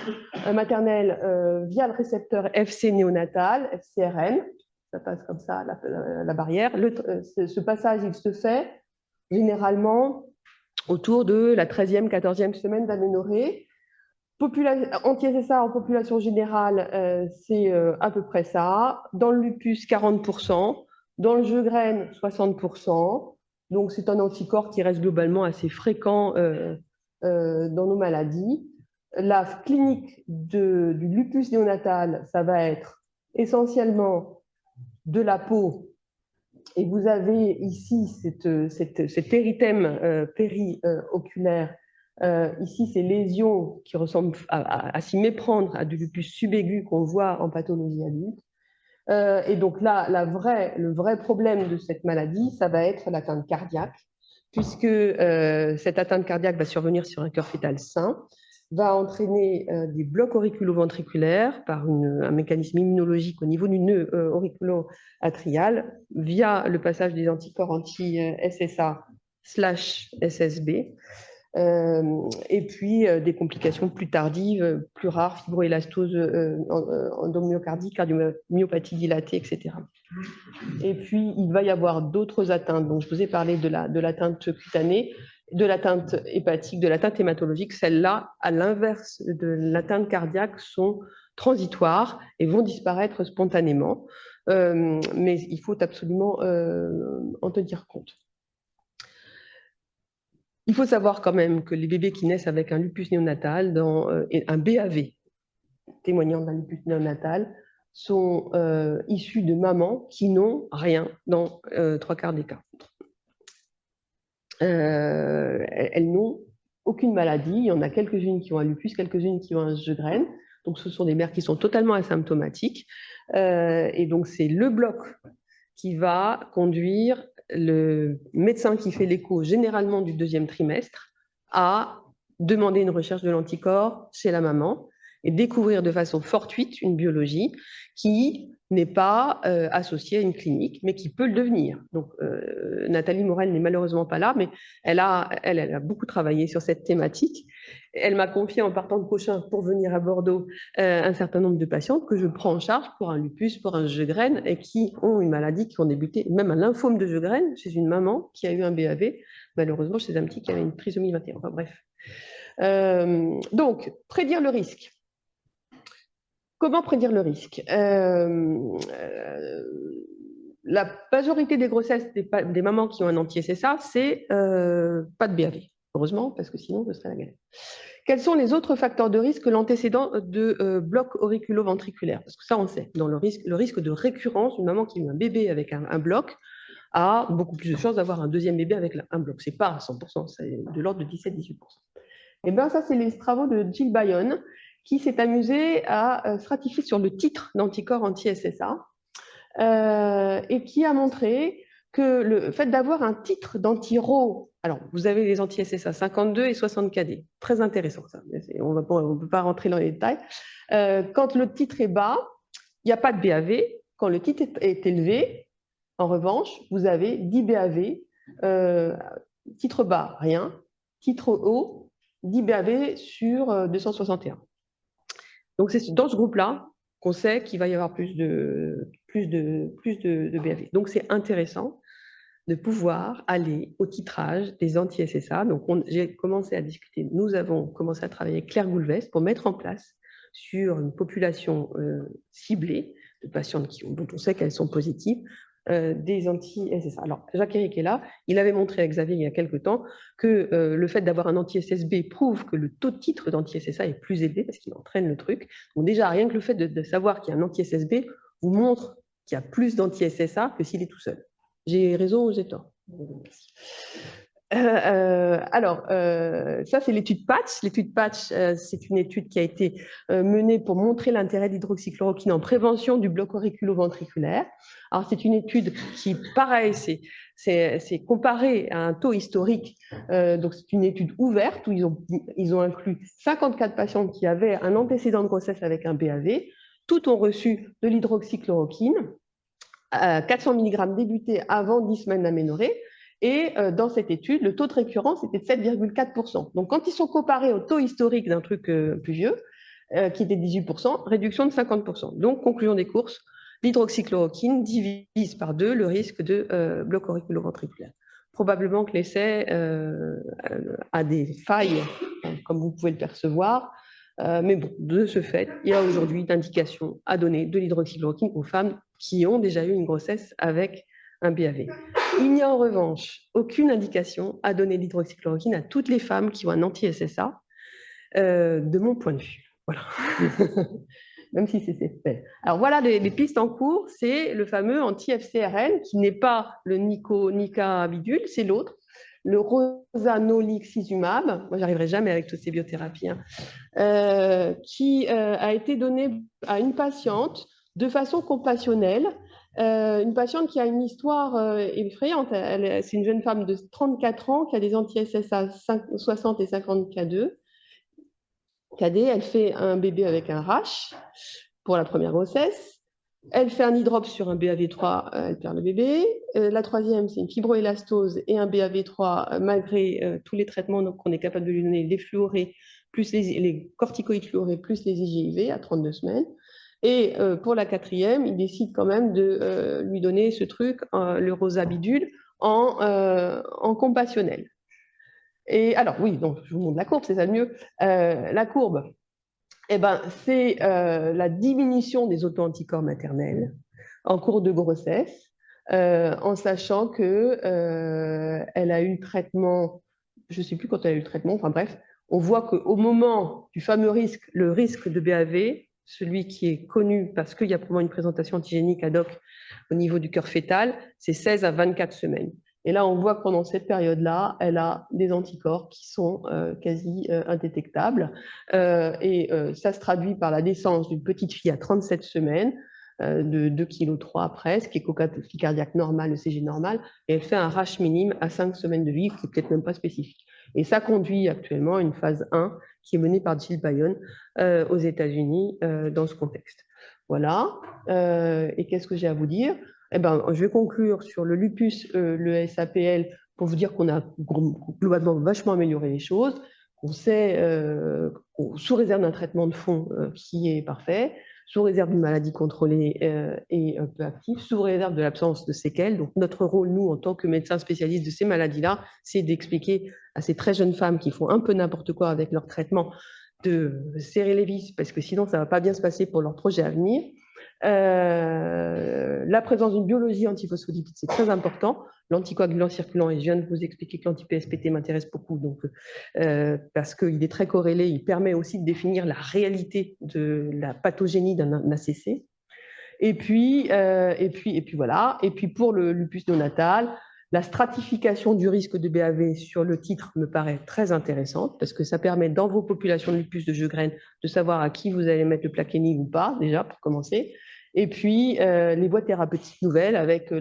maternelles via le récepteur FC néonatal, FcRn. Ça passe comme ça, la barrière. Ce passage, il se fait généralement autour de la 13e, 14e semaine d'aménorrhée. Anti-SSA en population générale, c'est à peu près ça. Dans le lupus, 40%. Dans le Sjögren, 60%. Donc, c'est un anticorps qui reste globalement assez fréquent dans nos maladies. La clinique du lupus néonatal, ça va être essentiellement de la peau. Et vous avez ici cet érythème périoculaire. Ici, ces lésions qui ressemblent à s'y méprendre à du lupus subaigu qu'on voit en pathologie adulte. Et donc là, le vrai problème de cette maladie, ça va être l'atteinte cardiaque, puisque cette atteinte cardiaque va survenir sur un cœur fœtal sain, va entraîner des blocs auriculo-ventriculaires par un mécanisme immunologique au niveau du nœud auriculo-atrial via le passage des anticorps anti-SSA/SSB. Et puis des complications plus tardives, plus rares, fibroélastose endomyocardique, cardiomyopathie dilatée, etc. Et puis, il va y avoir d'autres atteintes. Donc, je vous ai parlé de l'atteinte cutanée, de l'atteinte hépatique, de l'atteinte hématologique. Celles-là, à l'inverse de l'atteinte cardiaque, sont transitoires et vont disparaître spontanément. Mais il faut absolument en tenir compte. Il faut savoir quand même que les bébés qui naissent avec un lupus néonatal, un BAV témoignant d'un lupus néonatal, sont issus de mamans qui n'ont rien dans 3/4 des cas. Elles n'ont aucune maladie. Il y en a quelques-unes qui ont un lupus, quelques-unes qui ont un Sjögren. Donc, ce sont des mères qui sont totalement asymptomatiques. Et donc, c'est le bloc qui va conduire le médecin qui fait l'écho, généralement du 2e trimestre, à demander une recherche de l'anticorps chez la maman et découvrir de façon fortuite une biologie qui n'est pas associée à une clinique, mais qui peut le devenir. Donc, Nathalie Morel n'est malheureusement pas là, mais elle a beaucoup travaillé sur cette thématique. Elle m'a confié en partant de Cochin pour venir à Bordeaux un certain nombre de patientes que je prends en charge pour un lupus, pour un Sjögren, et qui ont une maladie, qui ont débuté, même un lymphome de Sjögren, chez une maman qui a eu un BAV, malheureusement chez un petit qui avait une trisomie 21. Enfin bref. Donc, prédire le risque. Comment prédire le risque? La majorité des grossesses des mamans qui ont un anti-SSA, c'est pas de BAV. Heureusement, parce que sinon, ce serait la galère. Quels sont les autres facteurs de risque que l'antécédent de bloc auriculo-ventriculaire? Parce que ça, on sait. Dans le risque de récurrence, une maman qui a eu un bébé avec un bloc a beaucoup plus de chances d'avoir un deuxième bébé avec un bloc. Ce n'est pas à 100%, c'est de l'ordre de 17-18%. Et bien ça, c'est les travaux de Jill Bayonne, qui s'est amusée à stratifier sur le titre d'anticorps anti-SSA et qui a montré que le fait d'avoir un titre d'anti-RO, alors vous avez les anti-SSA 52 et 60KD, très intéressant ça, on ne peut pas rentrer dans les détails. Quand le titre est bas, il n'y a pas de BAV. Quand le titre est élevé, en revanche, vous avez 10 BAV, titre bas, rien, titre haut, 10 BAV sur 261. Donc c'est dans ce groupe-là qu'on sait qu'il va y avoir plus de BAV. Donc c'est intéressant de pouvoir aller au titrage des anti-SSA. Donc j'ai commencé à discuter, nous avons commencé à travailler avec Claire Goulvest pour mettre en place sur une population ciblée de patientes dont on sait qu'elles sont positives, des anti-SSA. Alors, Jacques-Éric est là, il avait montré à Xavier il y a quelque temps que le fait d'avoir un anti-SSB prouve que le taux de titre d'anti-SSA est plus élevé parce qu'il entraîne le truc. Donc déjà, rien que le fait de savoir qu'il y a un anti-SSB vous montre qu'il y a plus d'anti-SSA que s'il est tout seul. J'ai raison ou j'ai tort? Ça, c'est l'étude PATCH. L'étude PATCH, c'est une étude qui a été menée pour montrer l'intérêt d'hydroxychloroquine en prévention du bloc auriculo-ventriculaire. Alors, c'est une étude qui, pareil, c'est comparé à un taux historique. Donc, c'est une étude ouverte où ils ont inclus 54 patients qui avaient un antécédent de grossesse avec un BAV. Toutes ont reçu de l'hydroxychloroquine, 400 mg débuté avant 10 semaines d'aménorrhée. Et dans cette étude, le taux de récurrence était de 7,4%. Donc, quand ils sont comparés au taux historique d'un truc plus vieux, qui était de 18%, réduction de 50%. Donc, conclusion des courses, l'hydroxychloroquine divise par 2 le risque de bloc auriculo-ventriculaire. Probablement que l'essai a des failles, comme vous pouvez le percevoir, mais bon, de ce fait, il y a aujourd'hui d'indication à donner de l'hydroxychloroquine aux femmes qui ont déjà eu une grossesse avec un BAV. Il n'y a en revanche aucune indication à donner l'hydroxychloroquine à toutes les femmes qui ont un anti-SSA, de mon point de vue. Voilà. Même si c'est fait. Alors voilà les pistes en cours, c'est le fameux anti-FcRn qui n'est pas le Nica bidule, c'est l'autre, le rosanolixizumab, moi j'arriverai jamais avec toutes ces biothérapies, qui a été donné à une patiente de façon compassionnelle Une patiente qui a une histoire effrayante. C'est une jeune femme de 34 ans qui a des anti-SSA 60 et 50 KD. Elle fait un bébé avec un rash pour la première grossesse. Elle fait un hydrops sur un BAV3, elle perd le bébé. La troisième, c'est une fibroélastose et un BAV3 malgré tous les traitements qu'on est capable de lui donner, les fluorés, plus les corticoïdes fluorés, plus les IGIV à 32 semaines. Et pour la quatrième, il décide quand même de lui donner ce truc, le rosabidule, en compassionnel. Et alors, oui, donc je vous montre la courbe, c'est ça le mieux. La courbe, c'est la diminution des auto-anticorps maternels en cours de grossesse, en sachant qu'elle a eu le traitement, je ne sais plus quand elle a eu le traitement, enfin bref, on voit qu'au moment du fameux risque, le risque de BAV, celui qui est connu parce qu'il y a probablement une présentation antigénique ad hoc au niveau du cœur fœtal, c'est 16 à 24 semaines. Et là, on voit que pendant cette période-là, elle a des anticorps qui sont quasi indétectables. Ça se traduit par la naissance d'une petite fille à 37 semaines, de 2,3 kg presque, échographie cardiaque normale, ECG normal, et elle fait un rash minime à 5 semaines de vie, qui n'est peut-être même pas spécifique. Et ça conduit actuellement à une phase 1 qui est menée par Jill Bayon aux États-Unis dans ce contexte. Voilà. Et qu'est-ce que j'ai à vous dire? Je vais conclure sur le lupus, le SAPL, pour vous dire qu'on a globalement vachement amélioré les choses. On sait, sous réserve d'un traitement de fond qui est parfait, sous réserve d'une maladie contrôlée et peu active, sous réserve de l'absence de séquelles. Donc notre rôle, nous, en tant que médecins spécialistes de ces maladies-là, c'est d'expliquer à ces très jeunes femmes qui font un peu n'importe quoi avec leur traitement, de serrer les vis, parce que sinon, ça ne va pas bien se passer pour leur projet à venir. La présence d'une biologie antiphospholipide, c'est très important. L'anticoagulant circulant, et je viens de vous expliquer que l'anti-PSPT m'intéresse beaucoup, donc, parce qu'il est très corrélé, il permet aussi de définir la réalité de la pathogénie d'un ACC. Et puis voilà. Et puis pour le lupus néonatal, la stratification du risque de BAV sur le titre me paraît très intéressante parce que ça permet dans vos populations de lupus de Sjögren de savoir à qui vous allez mettre le plaquenil ou pas, déjà pour commencer. Et puis les voies thérapeutiques nouvelles avec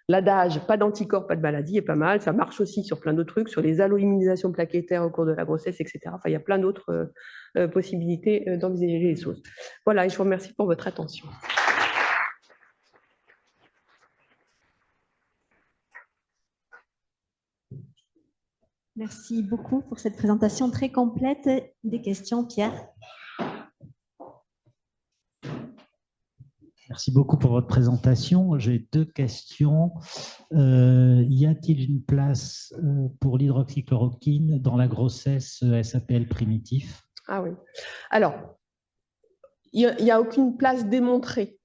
l'adage pas d'anticorps, pas de maladie est pas mal. Ça marche aussi sur plein d'autres trucs, sur les alloimmunisations plaquettaires au cours de la grossesse, etc. Enfin, il y a plein d'autres possibilités d'envisager les choses. Voilà, et je vous remercie pour votre attention. Merci beaucoup pour cette présentation très complète. Des questions, Pierre? Merci beaucoup pour votre présentation. J'ai deux questions. Y a-t-il une place pour l'hydroxychloroquine dans la grossesse SAPL primitif? Ah oui. Alors, il n'y a aucune place démontrée.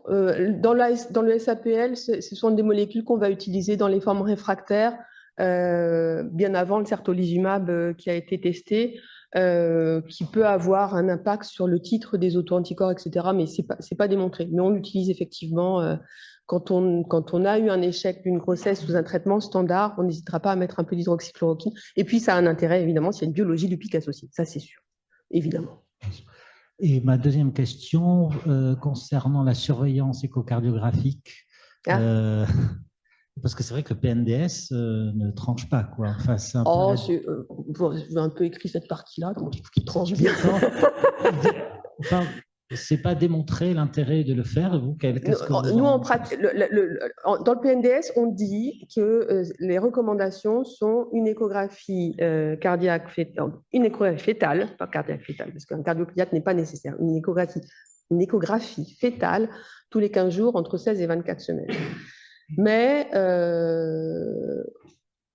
Dans le SAPL, ce sont des molécules qu'on va utiliser dans les formes réfractaires, bien avant le certolizumab qui a été testé, qui peut avoir un impact sur le titre des auto-anticorps, etc. Mais ce n'est pas démontré. Mais on l'utilise effectivement quand on a eu un échec d'une grossesse sous un traitement standard, on n'hésitera pas à mettre un peu d'hydroxychloroquine. Et puis, ça a un intérêt, évidemment, s'il y a une biologie du pic associée. Ça, c'est sûr, évidemment. Et ma deuxième question concernant la surveillance échocardiographique, parce que c'est vrai que le PNDS ne tranche pas, quoi. Enfin, c'est un j'ai un peu écrit cette partie-là, donc il faut qu'il tranche bien. Enfin, c'est pas démontré l'intérêt de le faire. Vous, nous, en pratique, dans le PNDS, on dit que les recommandations sont une échographie cardiaque fétale, une échographie fétale, pas cardiaque fétale, parce qu'un cardiopédiatre n'est pas nécessaire, une échographie fétale tous les 15 jours entre 16 et 24 semaines. Mais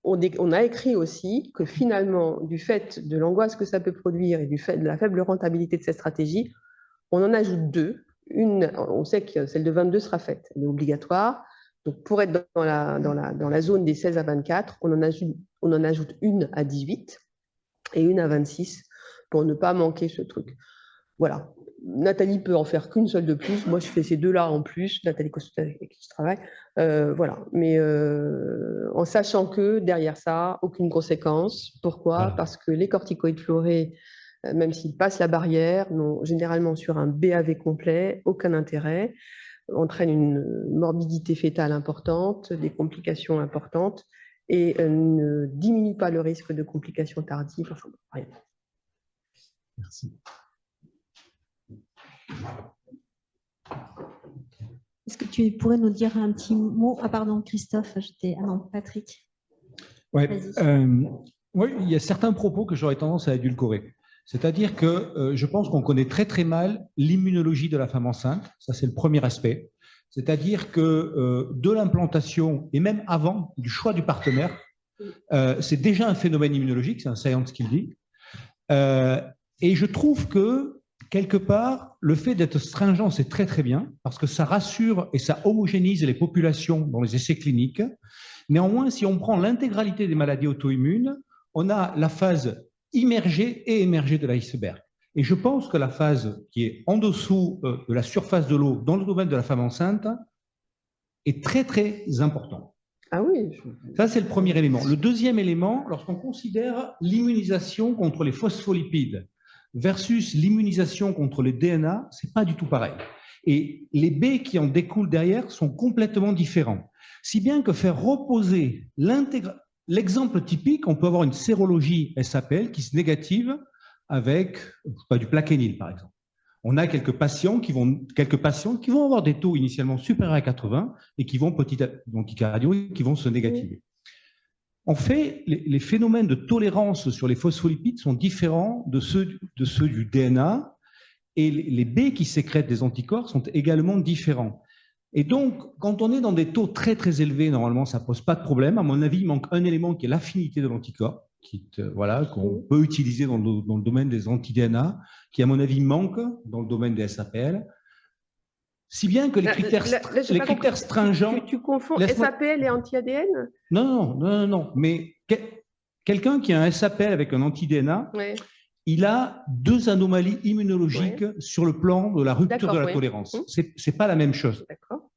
on a écrit aussi que finalement, du fait de l'angoisse que ça peut produire et du fait de la faible rentabilité de cette stratégie, on en ajoute deux. Une, on sait que celle de 22 sera faite, elle est obligatoire. Donc, pour être dans la zone des 16 à 24, on en ajoute une à 18 et une à 26 pour ne pas manquer ce truc. Voilà. Nathalie peut en faire qu'une seule de plus. Moi, je fais ces deux-là en plus. Nathalie Costa, avec qui je travaille. Voilà. Mais en sachant que derrière ça, aucune conséquence. Pourquoi? Voilà. Parce que les corticoïdes fluorés, même s'ils passent la barrière, n'ont généralement sur un BAV complet aucun intérêt. entraîne une morbidité fœtale importante, des complications importantes et ne diminue pas le risque de complications tardives. Enfin, rien. Merci. Est-ce que tu pourrais nous dire un petit mot? Ah pardon, Christophe, ah non, Patrick. Ouais, oui, il y a certains propos que j'aurais tendance à édulcorer. C'est-à-dire que je pense qu'on connaît très très mal l'immunologie de la femme enceinte. Ça, c'est le premier aspect. C'est-à-dire que de l'implantation et même avant du choix du partenaire, c'est déjà un phénomène immunologique, c'est un science qui le dit. Et je trouve que quelque part, le fait d'être stringent, c'est très très bien parce que ça rassure et ça homogénise les populations dans les essais cliniques. Néanmoins, si on prend l'intégralité des maladies auto-immunes, on a la phase immergée et émergée de l'iceberg. Et je pense que la phase qui est en dessous de la surface de l'eau dans le domaine de la femme enceinte est très très importante. Ah oui. Ça, c'est le premier élément. Le deuxième élément, lorsqu'on considère l'immunisation contre les phospholipides versus l'immunisation contre les DNA, c'est pas du tout pareil. Et les baies qui en découlent derrière sont complètement différents. Si bien que faire reposer l'exemple typique, on peut avoir une sérologie SAPL qui se négative avec du plaquenil, par exemple. On a quelques patients qui vont avoir des taux initialement supérieurs à 80 et qui vont qui vont se négativer. En fait, les phénomènes de tolérance sur les phospholipides sont différents de ceux du DNA et les baies qui sécrètent des anticorps sont également différents. Et donc, quand on est dans des taux très très élevés, normalement, ça ne pose pas de problème. À mon avis, il manque un élément qui est l'affinité de l'anticorps, qu'on peut utiliser dans le domaine des anti-DNA, qui, à mon avis, manque dans le domaine des SAPL. Si bien que les critères stringents… Tu confonds SAPL et anti-ADN? Non. Mais quelqu'un qui a un SAPL avec un anti-DNA, ouais, il a deux anomalies immunologiques, ouais, sur le plan de la rupture de la tolérance. C'est pas la même chose.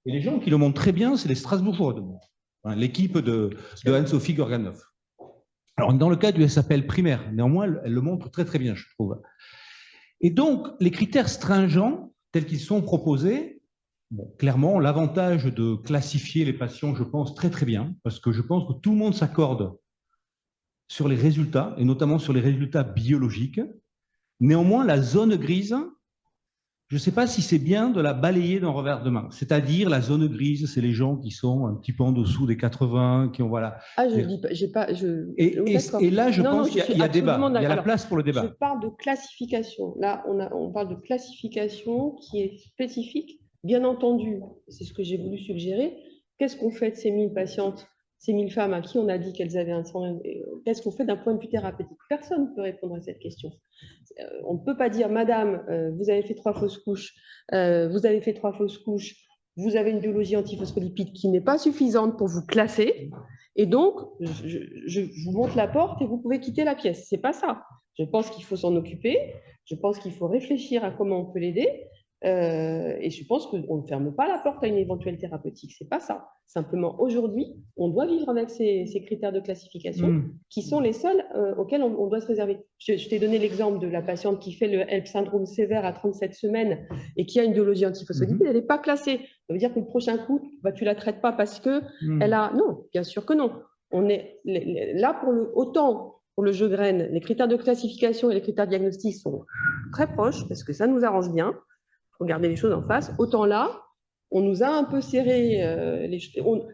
Et les gens qui le montrent très bien, c'est les Strasbourgeois, l'équipe de Anne-Sophie Gorganov. Alors, dans le cas du SAPL primaire, néanmoins, elle le montre très très bien, je trouve. Et donc, les critères stringents, tels qu'ils sont proposés, bon, clairement, l'avantage de classifier les patients, je pense, très très bien, parce que je pense que tout le monde s'accorde sur les résultats, et notamment sur les résultats biologiques. Néanmoins, la zone grise, je ne sais pas si c'est bien de la balayer d'un revers de main. C'est-à-dire, la zone grise, c'est les gens qui sont un petit peu en dessous des 80, qui ont, voilà… Ah, je dis pas, j'ai pas… Et là, je pense qu'il y a débat, il y a la place pour le débat. Je parle de classification. Là, on parle de classification qui est spécifique. Bien entendu, c'est ce que j'ai voulu suggérer. Qu'est-ce qu'on fait de ces 1000 patientes, ces 1000 femmes à qui on a dit qu'elles avaient un sang… Qu'est-ce qu'on fait d'un point de vue thérapeutique? Personne ne peut répondre à cette question. On ne peut pas dire, madame, vous avez fait 3 fausses couches, vous avez fait 3 fausses couches, vous avez une biologie antiphospholipide qui n'est pas suffisante pour vous classer, et donc, je vous montre la porte et vous pouvez quitter la pièce. Ce n'est pas ça. Je pense qu'il faut s'en occuper, je pense qu'il faut réfléchir à comment on peut l'aider, et je pense qu'on ne ferme pas la porte à une éventuelle thérapeutique. Ce n'est pas ça. Simplement, aujourd'hui, on doit vivre avec ces critères de classification qui sont les seuls auxquels on doit se réserver. Je t'ai donné l'exemple de la patiente qui fait le HELP syndrome sévère à 37 semaines et qui a une biologie antiphospholipide. Elle n'est pas classée. Ça veut dire que le prochain coup, tu ne la traites pas parce que elle a… Non, bien sûr que non. On est là autant pour le jeu graine, les critères de classification et les critères diagnostiques sont très proches parce que ça nous arrange bien. Regarder les choses en face. Autant là, on nous a un peu serré,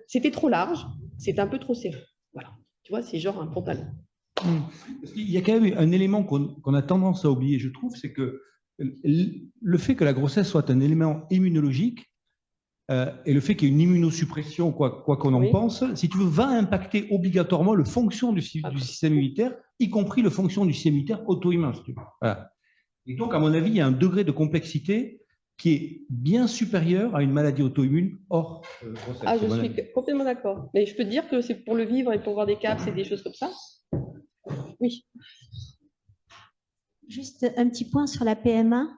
c'était trop large, c'est un peu trop serré. Voilà. Tu vois, c'est genre un pantalon. Il y a quand même un élément qu'on a tendance à oublier, je trouve, c'est que le fait que la grossesse soit un élément immunologique et le fait qu'il y ait une immunosuppression, quoi qu'on en pense, si tu veux, va impacter obligatoirement le fonction du système immunitaire, y compris le fonction du système immunitaire auto-immun. Si tu veux. Voilà. Et donc, à mon avis, il y a un degré de complexité qui est bien supérieur à une maladie auto-immune hors grossesse. Ah, je suis complètement d'accord. Mais je peux te dire que c'est pour le vivre et pour voir des CAPS et des choses comme ça. Oui. Juste un petit point sur la PMA.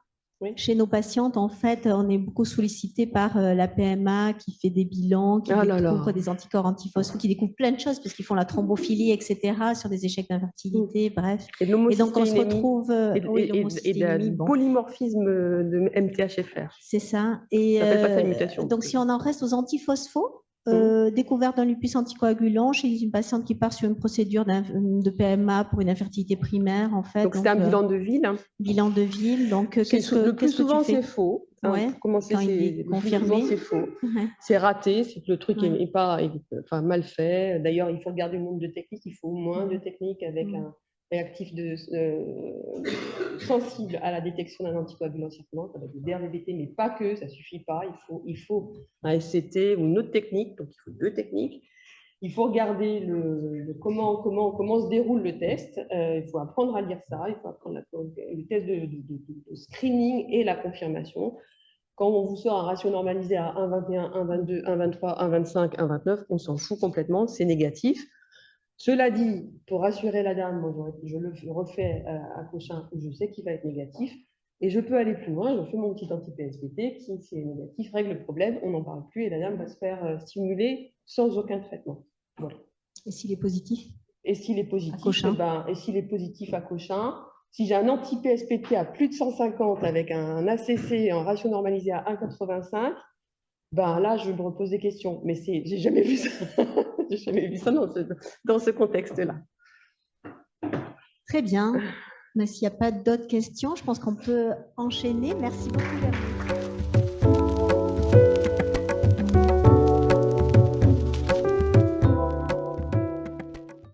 Oui. Chez nos patientes, en fait, on est beaucoup sollicité par la PMA qui fait des bilans, qui découvre des anticorps antiphospholipides, qui découvre plein de choses parce qu'ils font la thrombophilie, etc., sur des échecs d'infertilité, bref. Et donc, on se retrouve... et de polymorphisme de MTHFR. C'est ça. Et ça s'appelle pas ça une mutation. Donc, si on en reste aux antiphospho, découverte d'un lupus anticoagulant chez une patiente qui part sur une procédure de PMA pour une infertilité primaire, en fait. Donc c'est un bilan de ville. Hein. Bilan de ville. Donc, le plus souvent, c'est faux. Ouais, quand il est confirmé, c'est faux. C'est raté, c'est que le truc est pas mal fait. D'ailleurs, il faut regarder le nombre de techniques. Il faut moins de techniques avec un réactif sensible à la détection d'un anticoagulant circulant, ça va être du DRVBT, mais pas que, ça ne suffit pas. Il faut un SCT ou une autre technique, donc il faut 2 techniques. Il faut regarder comment se déroule le test. Il faut apprendre à lire ça, il faut apprendre le test de screening et la confirmation. Quand on vous sort un ratio normalisé à 1,21, 1,22, 1,23, 1,25, 1,29, on s'en fout complètement, c'est négatif. Cela dit, pour rassurer la dame, moi, je le refais à Cochin où je sais qu'il va être négatif et je peux aller plus loin. Je fais mon petit anti-PSPT qui, si est négatif, règle le problème, on n'en parle plus et la dame va se faire stimuler sans aucun traitement. Voilà. Et s'il est positif? Et s'il est positif, à Cochin, si j'ai un anti-PSPT à plus de 150 avec un ACC et un ratio normalisé à 1,85, là, je me repose des questions. Mais j'ai jamais vu ça. J'ai jamais vu ça dans ce contexte-là. Très bien. Mais s'il n'y a pas d'autres questions, je pense qu'on peut enchaîner. Merci beaucoup, Véronique.